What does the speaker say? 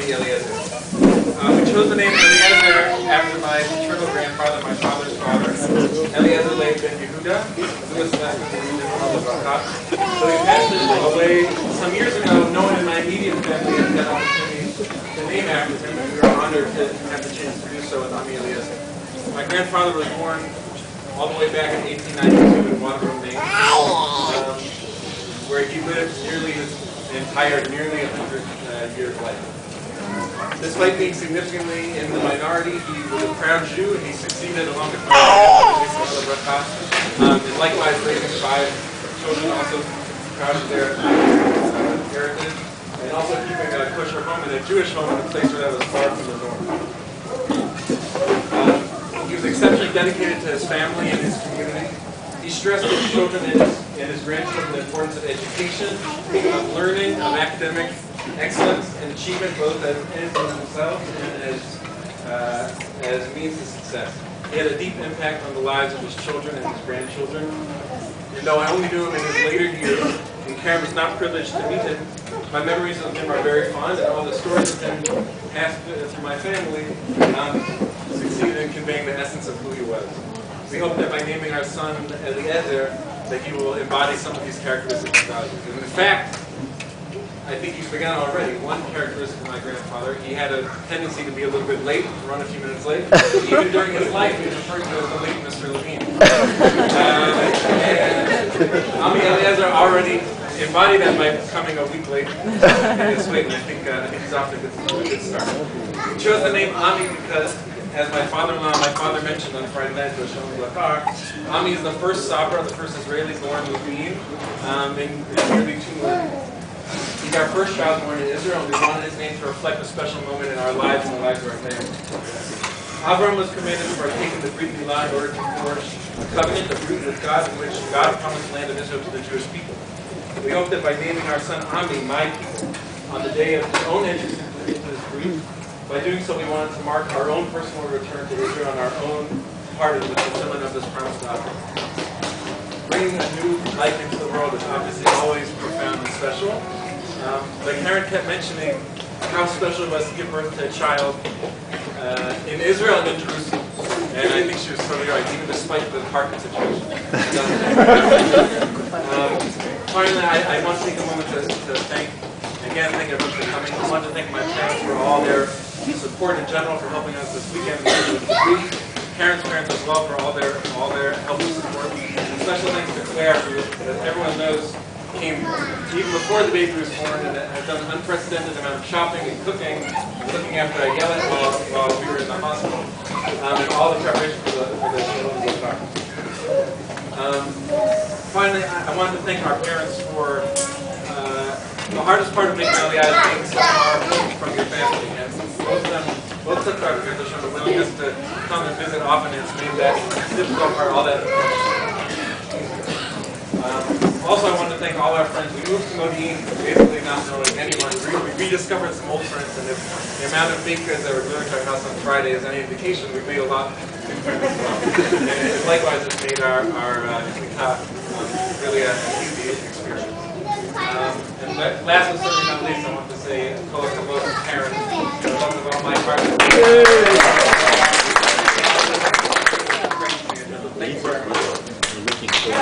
Ami Eliezer. We chose the name Eliezer after my paternal grandfather, my father's father, Eliezer Leib ben Yehudah, who was the So he passed away some years ago. No one in my immediate family had the opportunity to name after him, and we were honored to have the chance to do so with Ami Eliezer. My grandfather was born all the way back in 1892 in Waterloo, Maine, where he lived nearly 100 years life. Despite being significantly in the minority, he was a proud Jew, and he succeeded along with and likewise raising 5 children, also proud of their heritage, and also keeping a kosher home and a Jewish home in a place where that was far from the norm. He was exceptionally dedicated to his family and his community. He stressed his children and his grandchildren the importance of education, of learning, of academic excellence and achievement, both as ends in themselves and as means to success. He had a deep impact on the lives of his children and his grandchildren. And though I only knew him in his later years, and Karen was not privileged to meet him, my memories of him are very fond, and all the stories of him passed through my family succeeded in conveying the essence of who he was. We hope that by naming our son Eliezer, that he will embody some of these characteristics and values. And in fact, I think he's begun already. One characteristic of my grandfather, he had a tendency to be a little bit late, run a few minutes late. Even during his life, he was referred to as the late Mr. Levine. Ami Eliezer already embodied that by coming a week late in his weight, and I think he's off to a good start. We chose the name Ami because, as my father mentioned on Friday night to Adar, Ami is the first Sabra, the first Israeli-born Levine in nearly 2 million. He's our first child born in Israel, and we wanted his name to reflect a special moment in our lives and the lives of our family. Avram was commanded to partake in the Brit Milah in order to forge a covenant, a brit with God, in which God promised the land of Israel to the Jewish people. We hope that by naming our son Ami, my people, on the day of his own entrance into this brit, by doing so we wanted to mark our own personal return to Israel and our own part of the fulfillment of this promise to Avram. Bringing a new life into the world is obviously always profound and special. Like Karen kept mentioning how special it was to give birth to a child in Israel and in Jerusalem. And I think she was totally right, even despite the parking situation. Finally, I want to take a moment to thank everyone for coming. I want to thank my parents for all their support in general, for helping us this weekend. Karen's parents as well for all their help and support. And special thanks to Claire, who, as everyone knows, came even before the baby was born and has done an unprecedented amount of shopping and cooking and looking after Ayala while we were in the hospital, and all the preparation for the children's talk. Finally, I wanted to thank our parents for the hardest part of making Aliyah is being so far from your family, and both took our parents have shown a willingness to come and visit often, and it's made that difficult part all that. Also, I wanted to thank all our friends. We moved to Modi'in, basically not knowing anyone. We rediscovered some old friends, and if the amount of baked goods that were delivered to our house on Friday is any indication, we've made a lot of new friends as well. And likewise, it's made our Klikah really an easy experience. And last but certainly not least, I want to say Kol HaKavod to Karen, along with all my partners. Thank you very much. Want to speak? Can I?